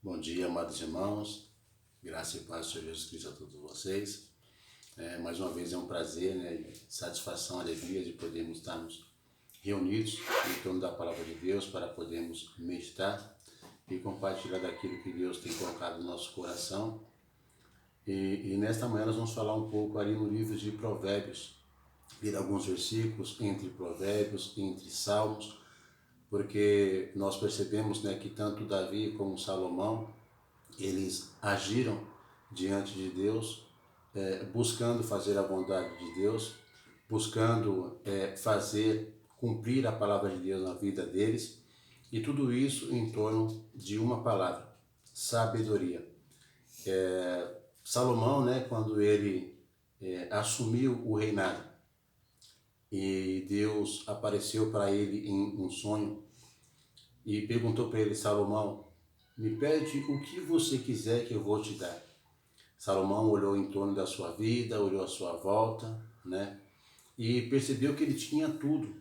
Bom dia, amados irmãos. Graça e paz do Senhor Jesus Cristo a todos vocês. Mais uma vez é um prazer, e satisfação, alegria de podermos estarmos reunidos em torno da palavra de Deus para podermos meditar e compartilhar daquilo que Deus tem colocado no nosso coração. E nesta manhã nós vamos falar um pouco ali no livro de Provérbios, ler alguns versículos entre Provérbios, entre Salmos, porque nós percebemos, que tanto Davi como Salomão eles agiram diante de Deus, buscando fazer a vontade de Deus, buscando fazer cumprir a palavra de Deus na vida deles, e tudo isso em torno de uma palavra: sabedoria. Salomão, quando ele assumiu o reinado e Deus apareceu para ele em um sonho e perguntou para ele: Salomão, me pede o que você quiser que eu vou te dar. Salomão olhou em torno da sua vida, olhou à sua volta, e percebeu que ele tinha tudo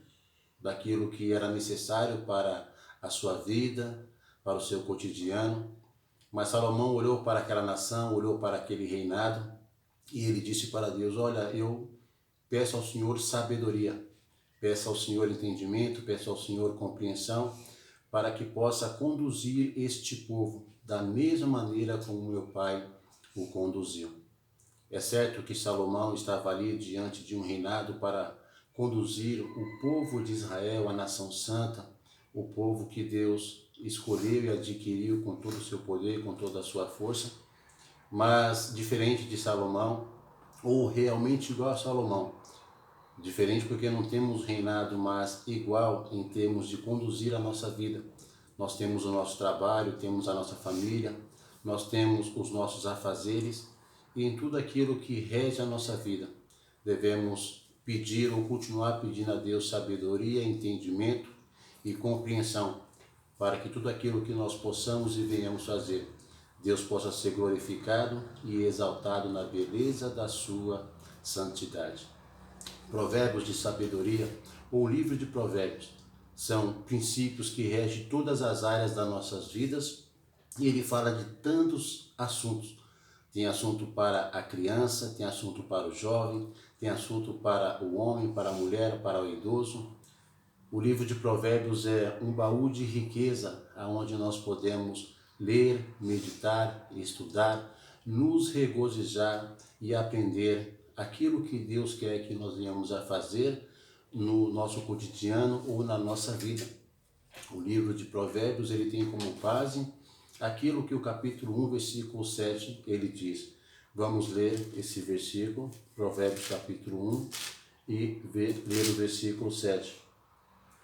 daquilo que era necessário para a sua vida, para o seu cotidiano. Mas Salomão olhou para aquela nação, olhou para aquele reinado, e ele disse para Deus: olha, eu peço ao Senhor sabedoria, peço ao Senhor entendimento, peço ao Senhor compreensão, para que possa conduzir este povo da mesma maneira como meu pai o conduziu. É certo que Salomão estava ali diante de um reinado para conduzir o povo de Israel, a nação santa, o povo que Deus escolheu e adquiriu com todo o seu poder, com toda a sua força, mas diferente de Salomão, ou realmente igual a Salomão, diferente porque não temos reinado, mas igual em termos de conduzir a nossa vida. Nós temos o nosso trabalho, temos a nossa família, nós temos os nossos afazeres, e em tudo aquilo que rege a nossa vida, devemos pedir ou continuar pedindo a Deus sabedoria, entendimento e compreensão, para que tudo aquilo que nós possamos e venhamos fazer, Deus possa ser glorificado e exaltado na beleza da sua santidade. Provérbios de sabedoria, ou livro de provérbios, são princípios que regem todas as áreas das nossas vidas, e ele fala de tantos assuntos. Tem assunto para a criança, tem assunto para o jovem, tem assunto para o homem, para a mulher, para o idoso. O livro de Provérbios é um baú de riqueza, onde nós podemos ler, meditar, estudar, nos regozijar e aprender aquilo que Deus quer que nós venhamos a fazer no nosso cotidiano ou na nossa vida. O livro de Provérbios ele tem como base aquilo que o capítulo 1, versículo 7, ele diz. Vamos ler esse versículo, Provérbios capítulo 1, e ler o versículo 7.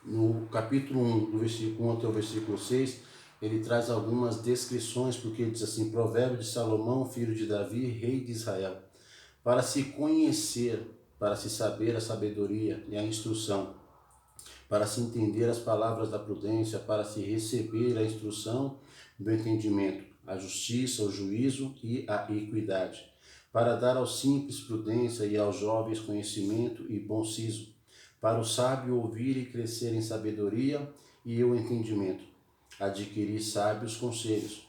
No capítulo 1, do versículo 1 até o versículo 6, ele traz algumas descrições, porque ele diz assim: Provérbio de Salomão, filho de Davi, rei de Israel, para se conhecer, para se saber a sabedoria e a instrução, para se entender as palavras da prudência, para se receber a instrução do entendimento, a justiça, o juízo e a equidade, para dar aos simples prudência e aos jovens conhecimento e bom siso, para o sábio ouvir e crescer em sabedoria e o entendimento, adquirir sábios conselhos,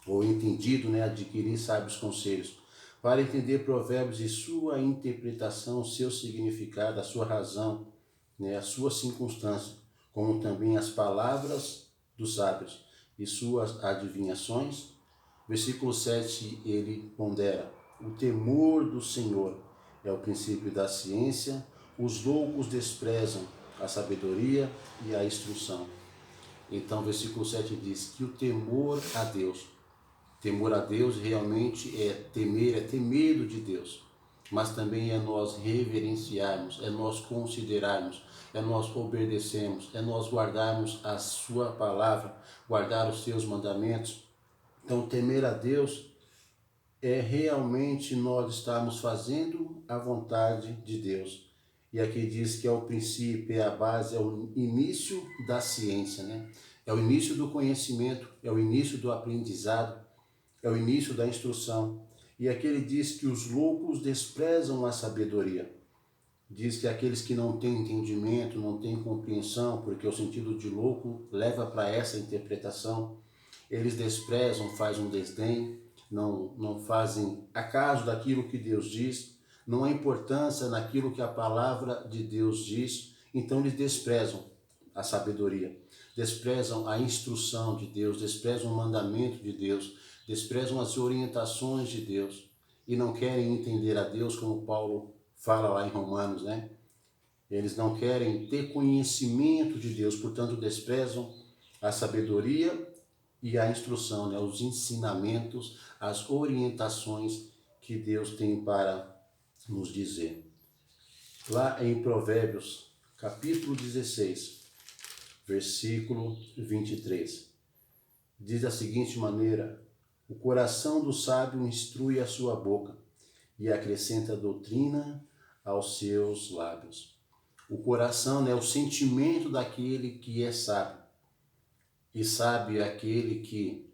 ou entendido, adquirir sábios conselhos, para entender provérbios e sua interpretação, seu significado, a sua razão, a sua circunstância, como também as palavras dos sábios e suas adivinhações. Versículo 7, ele pondera: o temor do Senhor é o princípio da ciência, os loucos desprezam a sabedoria e a instrução. Então, versículo 7 diz que o temor a Deus realmente é ter medo de Deus, mas também é nós reverenciarmos, é nós considerarmos, é nós obedecermos, é nós guardarmos a sua palavra, guardar os seus mandamentos. Então, temer a Deus é realmente nós estarmos fazendo a vontade de Deus. E aqui diz que é o princípio, é a base, é o início da ciência, É o início do conhecimento, é o início do aprendizado, é o início da instrução. E aqui ele diz que os loucos desprezam a sabedoria. Diz que aqueles que não têm entendimento, não têm compreensão, porque o sentido de louco leva para essa interpretação. Eles desprezam, fazem um desdém, não fazem acaso daquilo que Deus diz, não há importância naquilo que a palavra de Deus diz, então eles desprezam a sabedoria, desprezam a instrução de Deus, desprezam o mandamento de Deus, desprezam as orientações de Deus e não querem entender a Deus, como Paulo fala lá em Romanos, né? Eles não querem ter conhecimento de Deus, portanto desprezam a sabedoria e a instrução, né? Os ensinamentos, as orientações que Deus tem para nos dizer. Lá em Provérbios, capítulo 16, versículo 23, diz da seguinte maneira: o coração do sábio instrui a sua boca e acrescenta doutrina aos seus lábios. O coração é o sentimento daquele que é sábio. E sábio é aquele que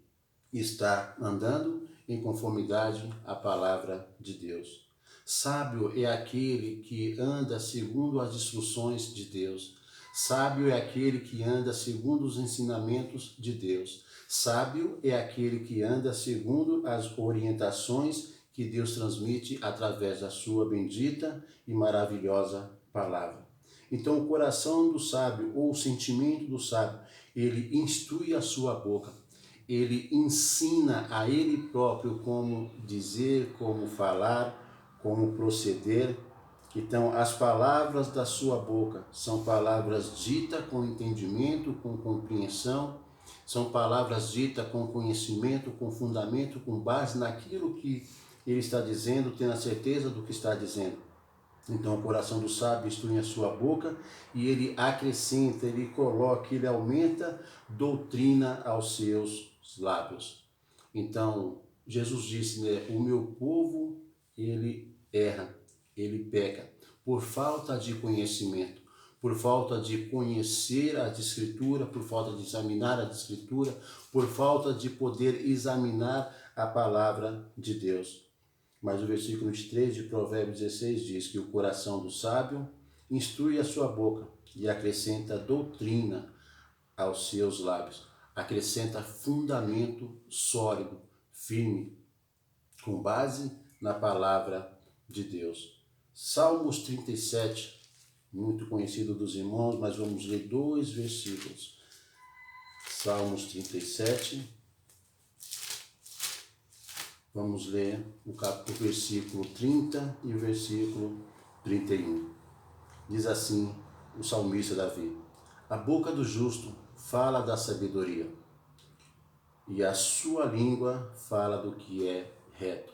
está andando em conformidade à palavra de Deus. Sábio é aquele que anda segundo as instruções de Deus. Sábio é aquele que anda segundo os ensinamentos de Deus. Sábio é aquele que anda segundo as orientações que Deus transmite através da sua bendita e maravilhosa palavra. Então, o coração do sábio, ou o sentimento do sábio, ele instrui a sua boca. Ele ensina a ele próprio como dizer, como falar, como proceder. Então, as palavras da sua boca são palavras ditas com entendimento, com compreensão, são palavras ditas com conhecimento, com fundamento, com base naquilo que ele está dizendo, tendo a certeza do que está dizendo. Então, o coração do sábio instrui a sua boca e ele acrescenta, ele coloca, ele aumenta doutrina aos seus lábios. Então, Jesus disse, né, o meu povo, ele erra, ele peca, por falta de conhecimento, por falta de conhecer a Escritura, por falta de examinar a Escritura, por falta de poder examinar a palavra de Deus. Mas o versículo 23 de Provérbios 16 diz que o coração do sábio instrui a sua boca e acrescenta doutrina aos seus lábios. Acrescenta fundamento sólido, firme, com base na palavra de Deus. Salmos 37, muito conhecido dos irmãos, mas vamos ler 2 versículos. Salmos 37. Vamos ler o versículo 30 e o versículo 31. Diz assim o salmista Davi: a boca do justo fala da sabedoria, e a sua língua fala do que é reto.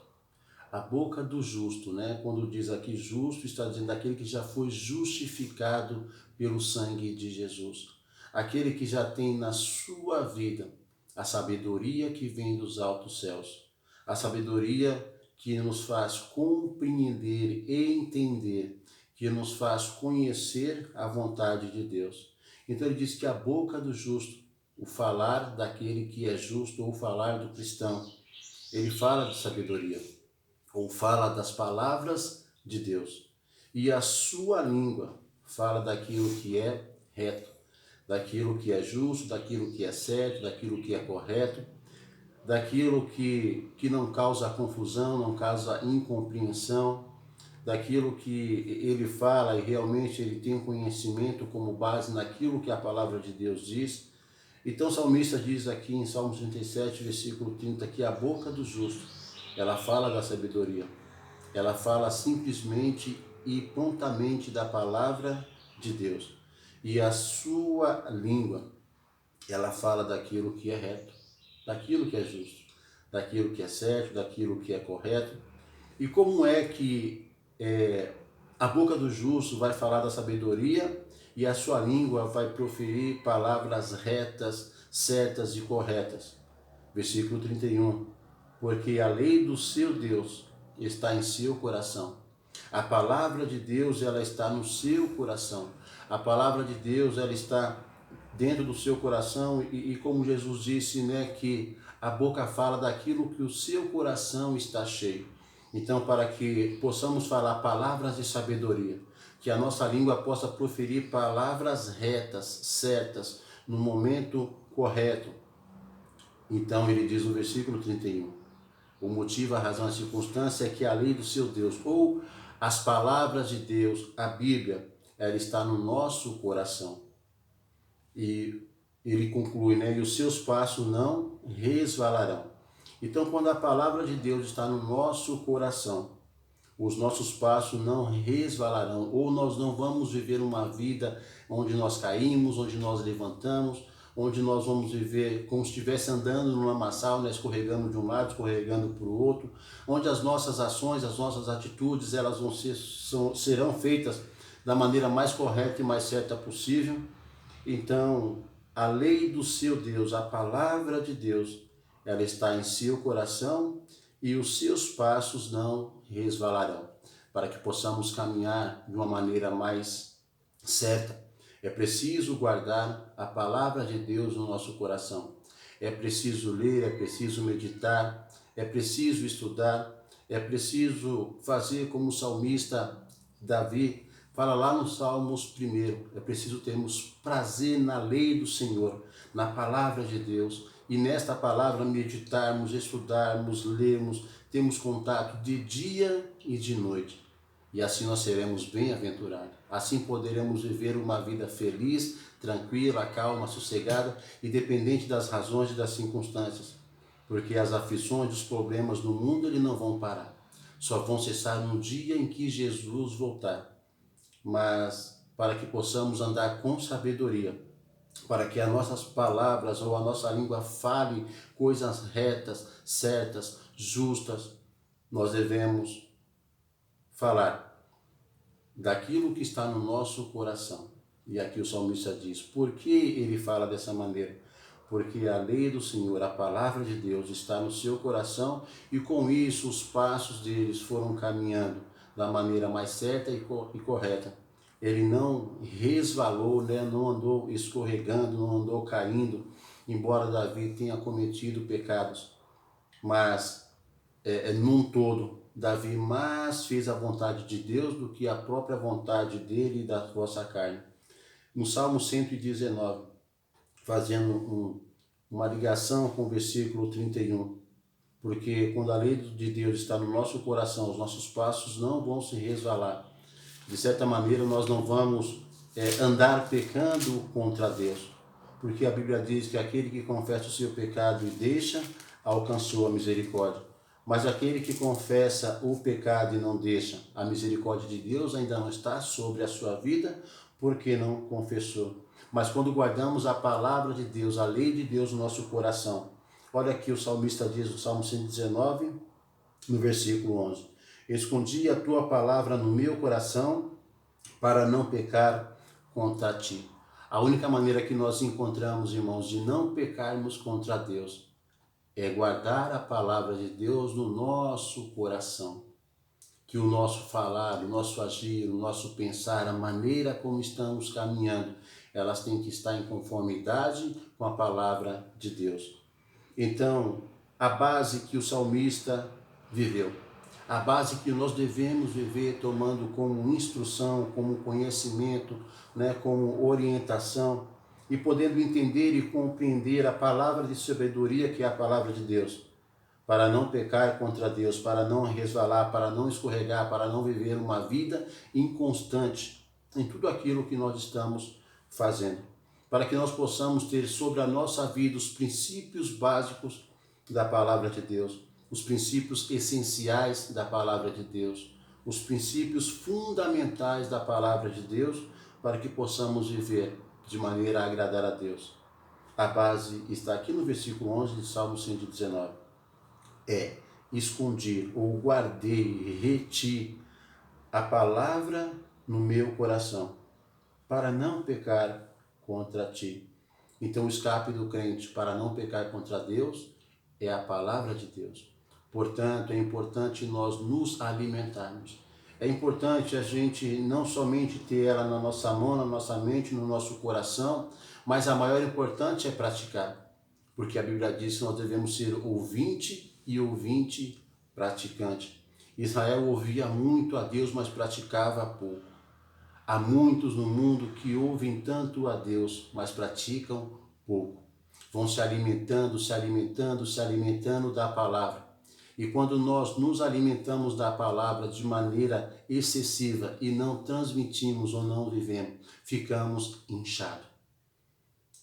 A boca do justo, né? Quando diz aqui justo, está dizendo daquele que já foi justificado pelo sangue de Jesus. Aquele que já tem na sua vida a sabedoria que vem dos altos céus. A sabedoria que nos faz compreender e entender, que nos faz conhecer a vontade de Deus. Então ele diz que a boca do justo, o falar daquele que é justo, ou o falar do cristão, ele fala de sabedoria, ou fala das palavras de Deus. E a sua língua fala daquilo que é reto, daquilo que é justo, daquilo que é certo, daquilo que é correto, daquilo que não causa confusão, não causa incompreensão, daquilo que ele fala e realmente ele tem conhecimento como base naquilo que a palavra de Deus diz. Então o salmista diz aqui em Salmos 37, versículo 30, que a boca do justo, ela fala da sabedoria, ela fala simplesmente e prontamente da palavra de Deus. E a sua língua, ela fala daquilo que é reto, daquilo que é justo, daquilo que é certo, daquilo que é correto. E como é que a boca do justo vai falar da sabedoria e a sua língua vai proferir palavras retas, certas e corretas? Versículo 31. Porque a lei do seu Deus está em seu coração. A palavra de Deus, ela está no seu coração. A palavra de Deus, ela está dentro do seu coração e como Jesus disse, né, que a boca fala daquilo que o seu coração está cheio. Então, para que possamos falar palavras de sabedoria, que a nossa língua possa proferir palavras retas, certas, no momento correto, Então ele diz no versículo 31, o motivo, a razão, a circunstância é que a lei do seu Deus, ou as palavras de Deus, a Bíblia, ela está no nosso coração. E ele conclui, né? E os seus passos não resvalarão. Então, quando a palavra de Deus está no nosso coração, os nossos passos não resvalarão, ou nós não vamos viver uma vida onde nós caímos, onde nós levantamos, onde nós vamos viver como se estivesse andando num lamaçal, né, escorregando de um lado, escorregando para o outro, onde as nossas ações, as nossas atitudes, elas serão feitas da maneira mais correta e mais certa possível. Então, a lei do seu Deus, a palavra de Deus, ela está em seu coração e os seus passos não resvalarão. Para que possamos caminhar de uma maneira mais certa, é preciso guardar a palavra de Deus no nosso coração. É preciso ler, é preciso meditar, é preciso estudar, é preciso fazer como o salmista Davi fala lá no Salmos 1, é preciso termos prazer na lei do Senhor, na palavra de Deus, e nesta palavra meditarmos, estudarmos, lermos, termos contato de dia e de noite. E assim nós seremos bem-aventurados. Assim poderemos viver uma vida feliz, tranquila, calma, sossegada, independente das razões e das circunstâncias. Porque as aflições, os problemas no mundo, eles não vão parar. Só vão cessar no dia em que Jesus voltar. Mas para que possamos andar com sabedoria, para que as nossas palavras ou a nossa língua fale coisas retas, certas, justas, nós devemos falar daquilo que está no nosso coração. E aqui o salmista diz, por que ele fala dessa maneira? Porque a lei do Senhor, a palavra de Deus está no seu coração e com isso os passos deles foram caminhando da maneira mais certa e correta. Ele não resvalou, né? Não andou escorregando, não andou caindo, embora Davi tenha cometido pecados. Mas, num todo, Davi mais fez a vontade de Deus do que a própria vontade dele e da vossa carne. No Salmo 119, fazendo uma ligação com o versículo 31, porque quando a lei de Deus está no nosso coração, os nossos passos não vão se resvalar. De certa maneira, nós não vamos andar pecando contra Deus, porque a Bíblia diz que aquele que confessa o seu pecado e deixa, alcançou a misericórdia. Mas aquele que confessa o pecado e não deixa, a misericórdia de Deus ainda não está sobre a sua vida, porque não confessou. Mas quando guardamos a palavra de Deus, a lei de Deus no nosso coração, olha aqui o salmista diz no Salmo 119, no versículo 11, escondi a tua palavra no meu coração para não pecar contra ti. A única maneira que nós encontramos, irmãos, de não pecarmos contra Deus é guardar a palavra de Deus no nosso coração. Que o nosso falar, o nosso agir, o nosso pensar, a maneira como estamos caminhando, elas têm que estar em conformidade com a palavra de Deus. Então, a base que o salmista viveu, a base que nós devemos viver tomando como instrução, como conhecimento, né, como orientação, e podendo entender e compreender a palavra de sabedoria que é a palavra de Deus, para não pecar contra Deus, para não resvalar, para não escorregar, para não viver uma vida inconstante em tudo aquilo que nós estamos fazendo, para que nós possamos ter sobre a nossa vida os princípios básicos da palavra de Deus, os princípios essenciais da palavra de Deus, os princípios fundamentais da palavra de Deus, para que possamos viver de maneira a agradar a Deus. A base está aqui no versículo 11 de Salmo 119. Escondi ou guardei, reti a palavra no meu coração, para não pecar contra ti. Então o escape do crente para não pecar contra Deus é a palavra de Deus. Portanto, é importante nós nos alimentarmos. É importante a gente não somente ter ela na nossa mão, na nossa mente, no nosso coração, mas a maior importância é praticar. Porque a Bíblia diz que nós devemos ser ouvinte e ouvinte praticante. Israel ouvia muito a Deus, mas praticava pouco. Há muitos no mundo que ouvem tanto a Deus, mas praticam pouco. vão se alimentando, se alimentando, se alimentando da palavra. E quando nós nos alimentamos da palavra de maneira excessiva e não transmitimos ou não vivemos, ficamos inchados.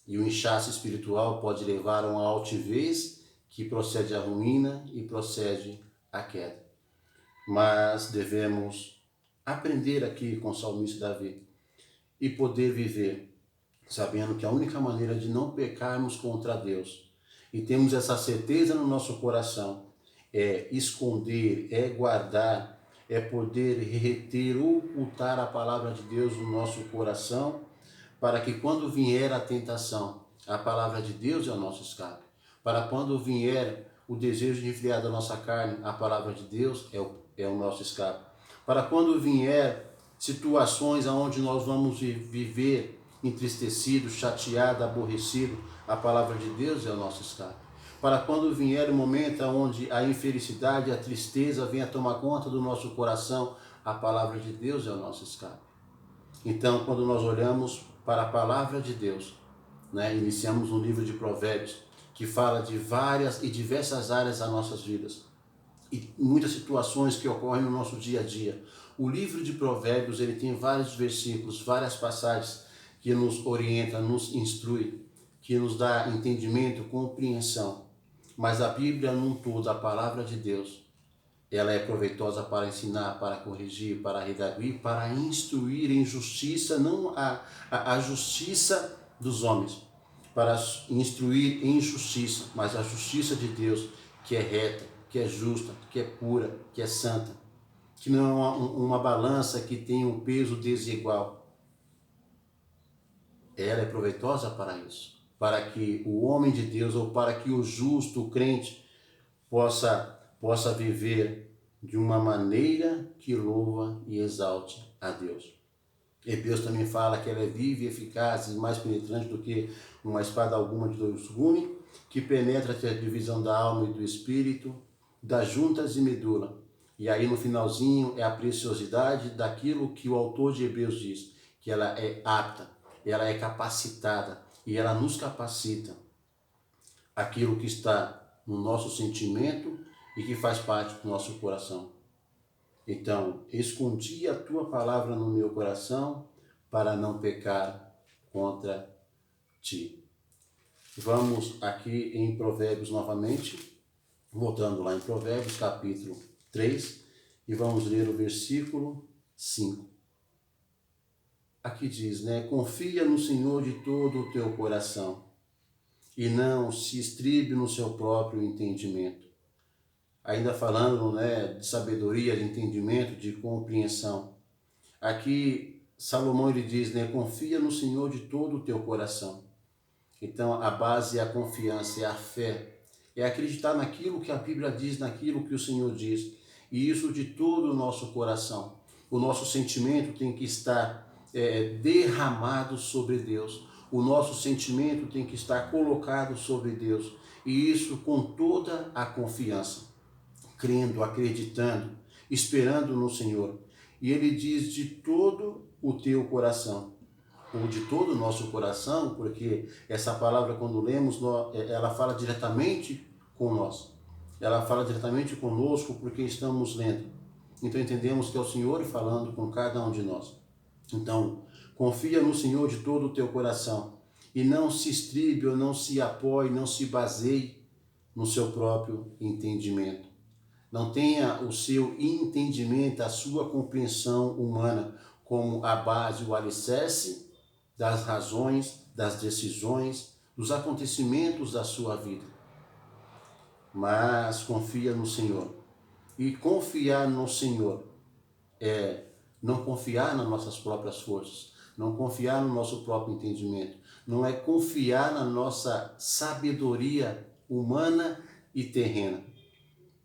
E o inchaço espiritual pode levar a uma altivez que procede à ruína e procede à queda. Mas devemos aprender aqui com o salmista Davi e poder viver sabendo que a única maneira de não pecarmos contra Deus e temos essa certeza no nosso coração é esconder, é guardar, é poder reter ou ocultar a palavra de Deus no nosso coração, para que quando vier a tentação, a palavra de Deus é o nosso escape. Para quando vier o desejo de enfriar da nossa carne, a palavra de Deus é o nosso escape. Para quando vier situações onde nós vamos viver entristecido, chateado, aborrecido, a palavra de Deus é o nosso escape. Para quando vier o momento onde a infelicidade, a tristeza venha tomar conta do nosso coração, a palavra de Deus é o nosso escape. Então, quando nós olhamos para a palavra de Deus, iniciamos um livro de Provérbios que fala de várias e diversas áreas das nossas vidas e muitas situações que ocorrem no nosso dia a dia. O livro de Provérbios, ele tem vários versículos, várias passagens que nos orienta, nos instrui, que nos dá entendimento, compreensão. Mas a Bíblia, num todo, a palavra de Deus, ela é proveitosa para ensinar, para corrigir, para redarguir, para instruir em justiça, não a justiça dos homens, para instruir em justiça, mas a justiça de Deus, que é reta, que é justa, que é pura, que é santa, que não é uma balança que tem um peso desigual. Ela é proveitosa para isso, para que o homem de Deus, ou para que o justo, o crente, possa viver de uma maneira que louva e exalte a Deus. Hebreus também fala que ela é viva e eficaz e mais penetrante do que uma espada alguma de dois gumes, que penetra até a divisão da alma e do espírito, das juntas e medula. E aí no finalzinho é a preciosidade daquilo que o autor de Hebreus diz, que ela é apta, ela é capacitada e ela nos capacita aquilo que está no nosso sentimento e que faz parte do nosso coração. Então, escondi a tua palavra no meu coração para não pecar contra ti. Vamos aqui em Provérbios novamente, voltando lá em Provérbios capítulo 3, e vamos ler o versículo 5. Aqui diz, confia no Senhor de todo o teu coração e não se estribe no seu próprio entendimento. Ainda falando, de sabedoria, de entendimento, de compreensão. Aqui Salomão ele diz, confia no Senhor de todo o teu coração. Então a base é a confiança, é a fé, é acreditar naquilo que a Bíblia diz, naquilo que o Senhor diz. E isso de todo o nosso coração. O nosso sentimento tem que estar derramado sobre Deus. O nosso sentimento tem que estar colocado sobre Deus. E isso com toda a confiança, crendo, acreditando, esperando no Senhor. E ele diz de todo o teu coração, ou de todo o nosso coração, porque essa palavra quando lemos, ela fala diretamente com nós. Ela fala diretamente conosco porque estamos lendo. Então entendemos que é o Senhor falando com cada um de nós. Então, confia no Senhor de todo o teu coração e não se estribe ou não se apoie, não se baseie no seu próprio entendimento. Não tenha o seu entendimento, a sua compreensão humana como a base, o alicerce das razões, das decisões, dos acontecimentos da sua vida. Mas confia no Senhor. E confiar no Senhor é não confiar nas nossas próprias forças, não confiar no nosso próprio entendimento, não é confiar na nossa sabedoria humana e terrena.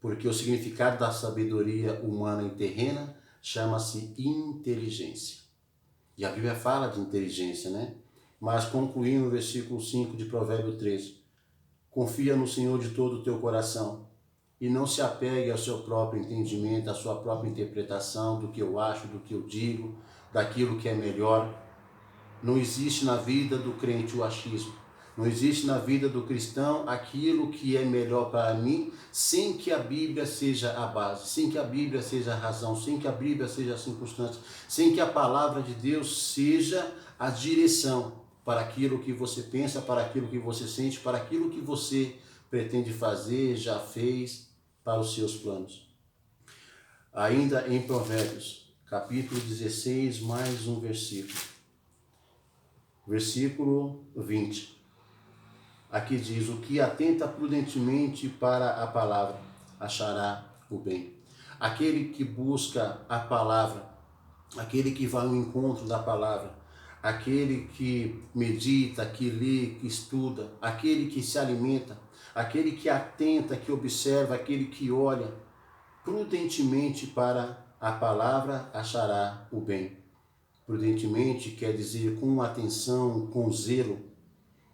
Porque o significado da sabedoria humana e terrena chama-se inteligência. E a Bíblia fala de inteligência, Mas concluindo o versículo 5 de Provérbio 13, confia no Senhor de todo o teu coração e não se apegue ao seu próprio entendimento, à sua própria interpretação do que eu acho, do que eu digo, daquilo que é melhor. Não existe na vida do crente o achismo. Não existe na vida do cristão aquilo que é melhor para mim sem que a Bíblia seja a base, sem que a Bíblia seja a razão, sem que a Bíblia seja a circunstância, sem que a palavra de Deus seja a direção para aquilo que você pensa, para aquilo que você sente, para aquilo que você pretende fazer, já fez, para os seus planos. Ainda em Provérbios, capítulo 16, mais um versículo. Versículo 20. Aqui diz: o que atenta prudentemente para a palavra, achará o bem. Aquele que busca a palavra, aquele que vai ao encontro da palavra, aquele que medita, que lê, que estuda, aquele que se alimenta, aquele que atenta, que observa, aquele que olha prudentemente para a palavra, achará o bem. Prudentemente quer dizer com atenção, com zelo.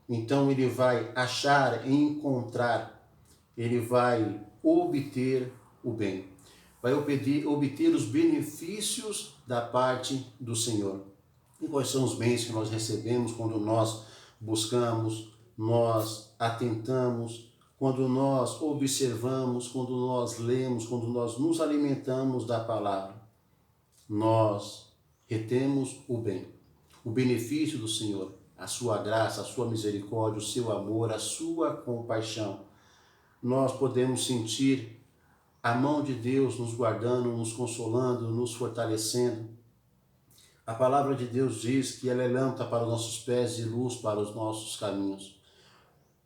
Então ele vai achar, encontrar, ele vai obter o bem, vai obter os benefícios da parte do Senhor. E quais são os bens que nós recebemos quando nós buscamos, nós atentamos, quando nós observamos, quando nós lemos, quando nós nos alimentamos da palavra? Nós retemos o bem, o benefício do Senhor, a sua graça, a sua misericórdia, o seu amor, a sua compaixão. Nós podemos sentir a mão de Deus nos guardando, nos consolando, nos fortalecendo. A palavra de Deus diz que ela é lâmpada para os nossos pés e luz para os nossos caminhos.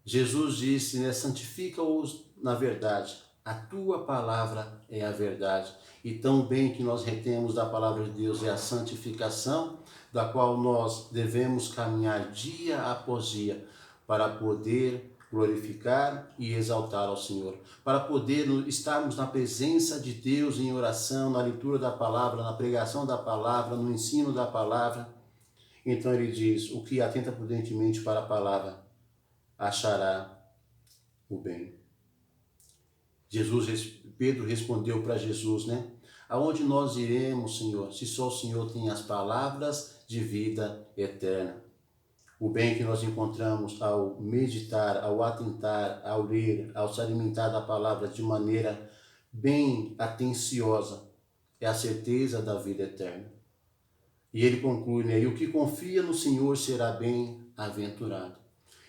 Jesus disse, né, santifica-os na verdade. A tua palavra é a verdade. E tão bem que nós retemos da palavra de Deus é a santificação, da qual nós devemos caminhar dia após dia para poder glorificar e exaltar ao Senhor, para poder estarmos na presença de Deus em oração, na leitura da palavra, na pregação da palavra, no ensino da palavra. Então ele diz: o que atenta prudentemente para a palavra achará o bem. Pedro respondeu para Jesus, né? Aonde nós iremos, Senhor, se só o Senhor tem as palavras de vida eterna? O bem que nós encontramos ao meditar, ao atentar, ao ler, ao se alimentar da palavra de maneira bem atenciosa, é a certeza da vida eterna. E ele conclui, né? E o que confia no Senhor será bem-aventurado.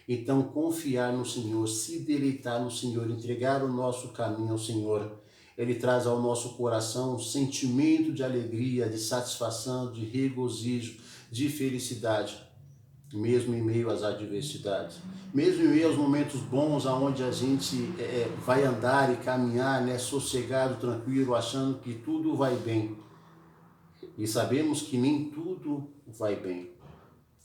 Então, confiar no Senhor, se deleitar no Senhor, entregar o nosso caminho ao Senhor, ele traz ao nosso coração um sentimento de alegria, de satisfação, de regozijo, de felicidade, mesmo em meio às adversidades, mesmo em meio aos momentos bons, aonde a gente vai andar e caminhar, né, sossegado, tranquilo, achando que tudo vai bem. E sabemos que nem tudo vai bem.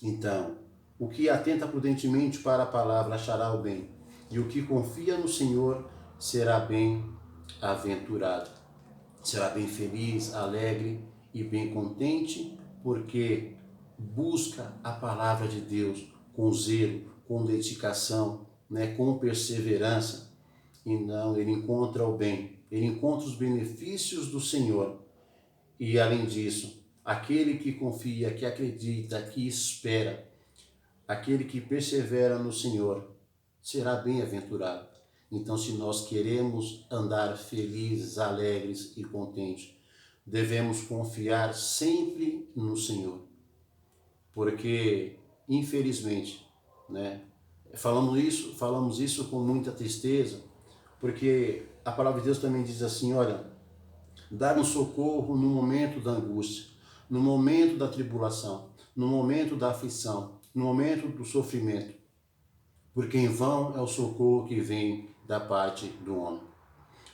Então, o que atenta prudentemente para a palavra achará o bem, e o que confia no Senhor será bem-aventurado. Será bem feliz, alegre e bem contente, porque busca a palavra de Deus com zelo, com dedicação, né, com perseverança. Então ele encontra o bem, ele encontra os benefícios do Senhor. E além disso, aquele que confia, que acredita, que espera, aquele que persevera no Senhor, será bem-aventurado. Então, se nós queremos andar felizes, alegres e contentes, devemos confiar sempre no Senhor. Porque, infelizmente, né, falamos isso com muita tristeza, porque a palavra de Deus também diz assim, olha, dar um socorro no momento da angústia, no momento da tribulação, no momento da aflição, no momento do sofrimento, porque em vão é o socorro que vem da parte do homem.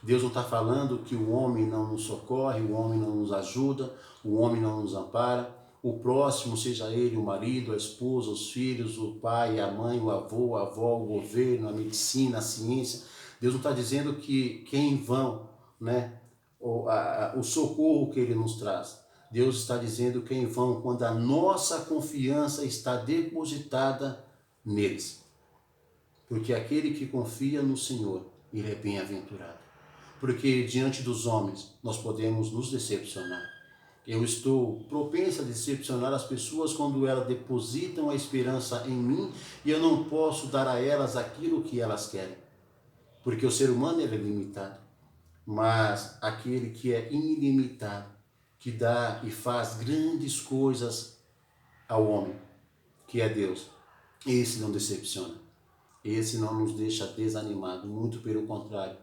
Deus não está falando que o homem não nos socorre, o homem não nos ajuda, o homem não nos ampara, o próximo, seja ele o marido, a esposa, os filhos, o pai, a mãe, o avô, a avó, o governo, a medicina, a ciência. Deus não está dizendo que é em vão, né, o socorro que ele nos traz. Deus está dizendo que é em vão quando a nossa confiança está depositada neles. Porque aquele que confia no Senhor, ele é bem-aventurado. Porque diante dos homens nós podemos nos decepcionar. Eu estou propensa a decepcionar as pessoas quando elas depositam a esperança em mim e eu não posso dar a elas aquilo que elas querem. Porque o ser humano ele é limitado. Mas aquele que é ilimitado, que dá e faz grandes coisas ao homem, que é Deus, esse não decepciona. Esse não nos deixa desanimado, muito pelo contrário.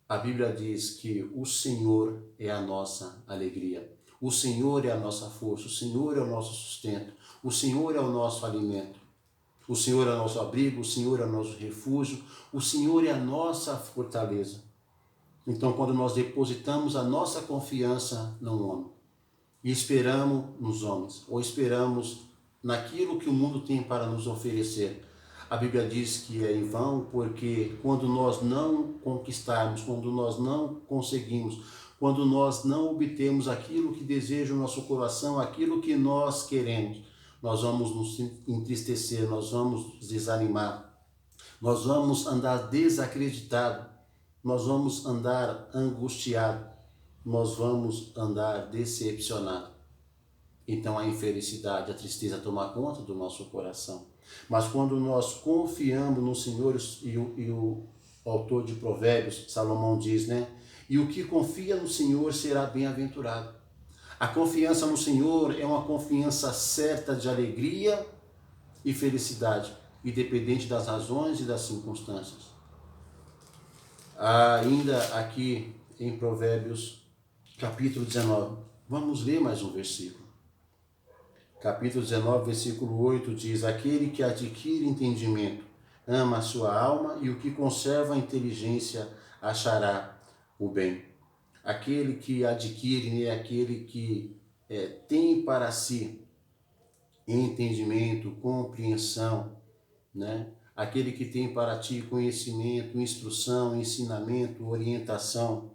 A Bíblia diz que o Senhor é a nossa alegria. O Senhor é a nossa força, o Senhor é o nosso sustento, o Senhor é o nosso alimento, o Senhor é o nosso abrigo, o Senhor é o nosso refúgio, o Senhor é a nossa fortaleza. Então, quando nós depositamos a nossa confiança no homem e esperamos nos homens, ou esperamos naquilo que o mundo tem para nos oferecer, a Bíblia diz que é em vão, porque quando nós não conquistarmos, quando nós não conseguimos, quando nós não obtemos aquilo que deseja o nosso coração, aquilo que nós queremos, nós vamos nos entristecer, nós vamos nos desanimar, nós vamos andar desacreditados, nós vamos andar angustiados, nós vamos andar decepcionados. Então a infelicidade, a tristeza toma conta do nosso coração. Mas quando nós confiamos no Senhor, e o autor de Provérbios, Salomão diz, né? E o que confia no Senhor será bem-aventurado. A confiança no Senhor é uma confiança certa de alegria e felicidade, independente das razões e das circunstâncias. Ainda aqui em Provérbios, capítulo 19, vamos ler mais um versículo. Capítulo 19, versículo 8 diz: aquele que adquire entendimento ama a sua alma, e o que conserva a inteligência achará o bem. Aquele que adquire é aquele que tem para si entendimento, compreensão, né? Aquele que tem para ti conhecimento, instrução, ensinamento, orientação.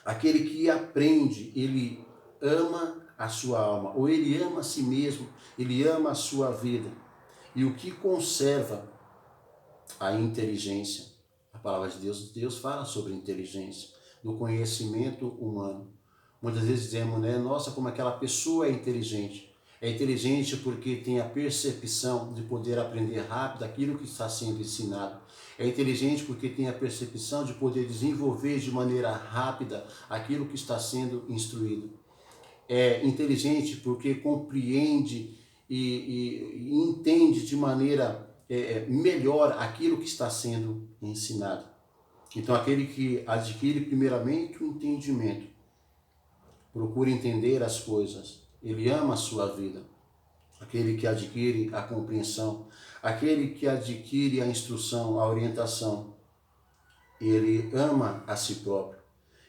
Aquele que aprende, ele ama a sua alma, ou ele ama a si mesmo, ele ama a sua vida. E o que conserva a inteligência, a palavra de Deus fala sobre inteligência, do conhecimento humano. Muitas vezes dizemos, né, nossa, como aquela pessoa é inteligente. É inteligente porque tem a percepção de poder aprender rápido aquilo que está sendo ensinado. É inteligente porque tem a percepção de poder desenvolver de maneira rápida aquilo que está sendo instruído. É inteligente porque compreende e entende de maneira melhor aquilo que está sendo ensinado. Então, aquele que adquire primeiramente o entendimento, procura entender as coisas, ele ama a sua vida. Aquele que adquire a compreensão, aquele que adquire a instrução, a orientação, ele ama a si próprio.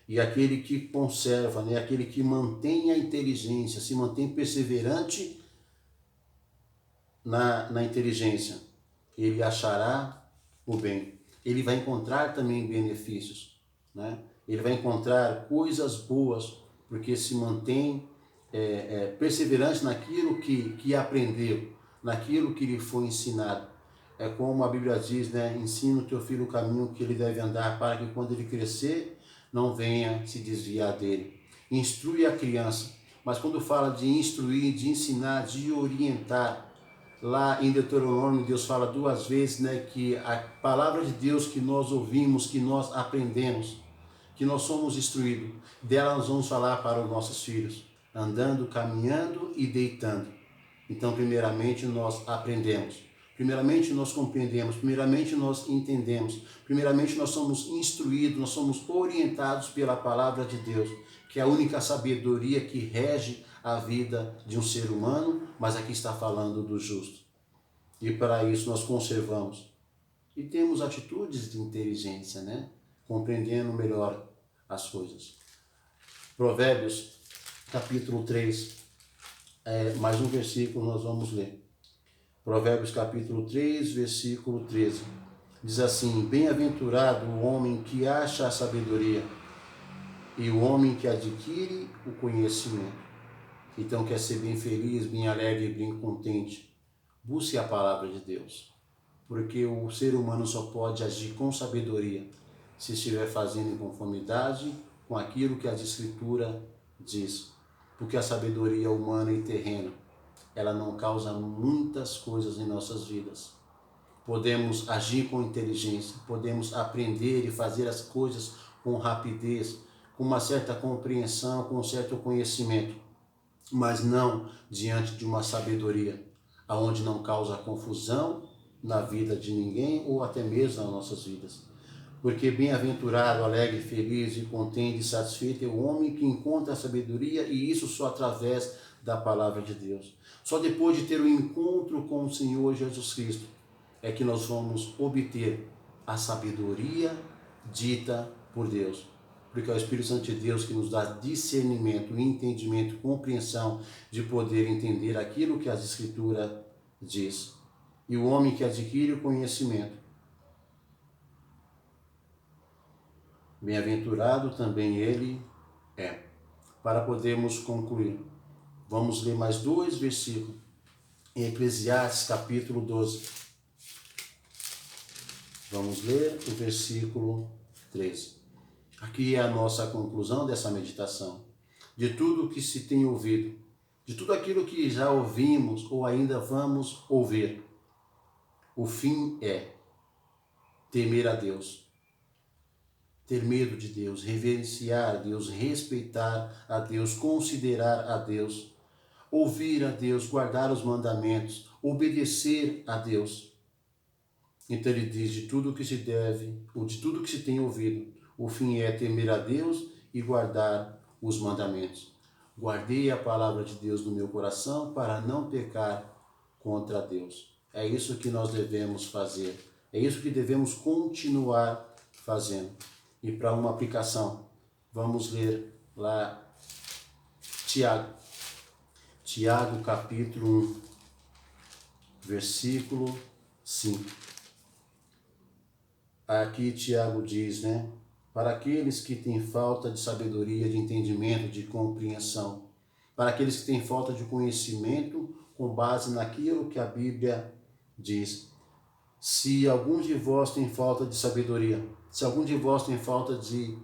E aquele que conserva, né, aquele que mantém a inteligência, se mantém perseverante na inteligência, ele achará o bem. Ele vai encontrar também benefícios, né? Ele vai encontrar coisas boas, porque se mantém perseverante naquilo que aprendeu, naquilo que lhe foi ensinado. É como a Bíblia diz, né? Ensina o teu filho o caminho que ele deve andar, para que quando ele crescer, não venha se desviar dele. Instrui a criança, mas quando fala de instruir, de ensinar, de orientar, lá em Deuteronômio Deus fala 2 vezes, né, que a palavra de Deus que nós ouvimos, que nós aprendemos, que nós somos instruídos, dela nós vamos falar para os nossos filhos, andando, caminhando e deitando. Então, primeiramente nós aprendemos, primeiramente nós compreendemos, primeiramente nós entendemos, primeiramente nós somos instruídos, nós somos orientados pela palavra de Deus, que é a única sabedoria que rege a vida de um ser humano, mas aqui está falando do justo. E para isso nós conservamos e temos atitudes de inteligência, né? Compreendendo melhor as coisas. Provérbios, capítulo 3, mais um versículo nós vamos ler. Provérbios, capítulo 3, versículo 13. Diz assim: bem-aventurado o homem que acha a sabedoria e o homem que adquire o conhecimento. Então, quer ser bem feliz, bem alegre e bem contente, busque a palavra de Deus. Porque o ser humano só pode agir com sabedoria se estiver fazendo em conformidade com aquilo que a Escritura diz. porque a sabedoria humana e terrena, ela não causa muitas coisas em nossas vidas. Podemos agir com inteligência, podemos aprender e fazer as coisas com rapidez, com uma certa compreensão, com um certo conhecimento, mas não diante de uma sabedoria, aonde não causa confusão na vida de ninguém ou até mesmo nas nossas vidas. Porque bem-aventurado, alegre, feliz e contente e satisfeito é o homem que encontra a sabedoria, e isso só através da palavra de Deus. Só depois de ter o encontro com o Senhor Jesus Cristo é que nós vamos obter a sabedoria dita por Deus. Porque é o Espírito Santo de Deus que nos dá discernimento, entendimento, compreensão de poder entender aquilo que as Escrituras diz. E o homem que adquire o conhecimento, bem-aventurado também ele é. Para podermos concluir, vamos ler mais 2 versículos em Eclesiastes capítulo 12. Vamos ler o versículo 13. Aqui é a nossa conclusão dessa meditação. De tudo que se tem ouvido, de tudo aquilo que já ouvimos ou ainda vamos ouvir, o fim é temer a Deus, ter medo de Deus, reverenciar a Deus, respeitar a Deus, considerar a Deus, ouvir a Deus, guardar os mandamentos, obedecer a Deus. Então ele diz, de tudo que se deve, ou de tudo que se tem ouvido, o fim é temer a Deus e guardar os mandamentos. Guardei a palavra de Deus no meu coração para não pecar contra Deus. É isso que nós devemos fazer. É isso que devemos continuar fazendo. E para uma aplicação, vamos ler lá Tiago. Tiago capítulo 1, versículo 5. Aqui Tiago diz, para aqueles que têm falta de sabedoria, de entendimento, de compreensão, para aqueles que têm falta de conhecimento com base naquilo que a Bíblia diz. Se algum de vós tem falta de sabedoria, se algum de vós tem falta de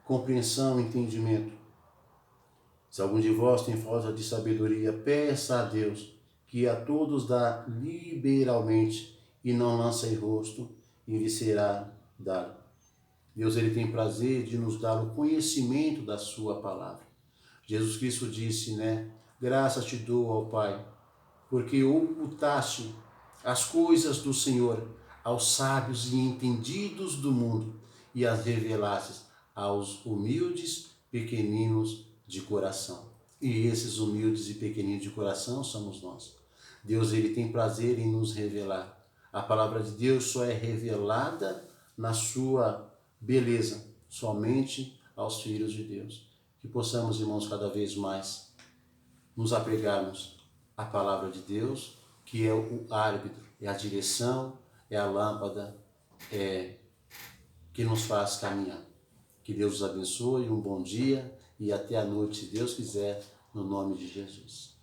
compreensão, entendimento, se algum de vós tem falta de sabedoria, peça a Deus, que a todos dá liberalmente e não lança em rosto, e lhe será dado. Deus ele tem prazer de nos dar o conhecimento da sua palavra. Jesus Cristo disse, graças te dou ao Pai, porque ocultaste as coisas do Senhor aos sábios e entendidos do mundo e as revelaste aos humildes, pequeninos de coração. E esses humildes e pequeninos de coração somos nós. Deus ele tem prazer em nos revelar. A palavra de Deus só é revelada na sua beleza, somente aos filhos de Deus. Que possamos, irmãos, cada vez mais nos apegarmos à palavra de Deus, que é o árbitro, é a direção, é a lâmpada, que nos faz caminhar. Que Deus os abençoe, um bom dia e até a noite, se Deus quiser, no nome de Jesus.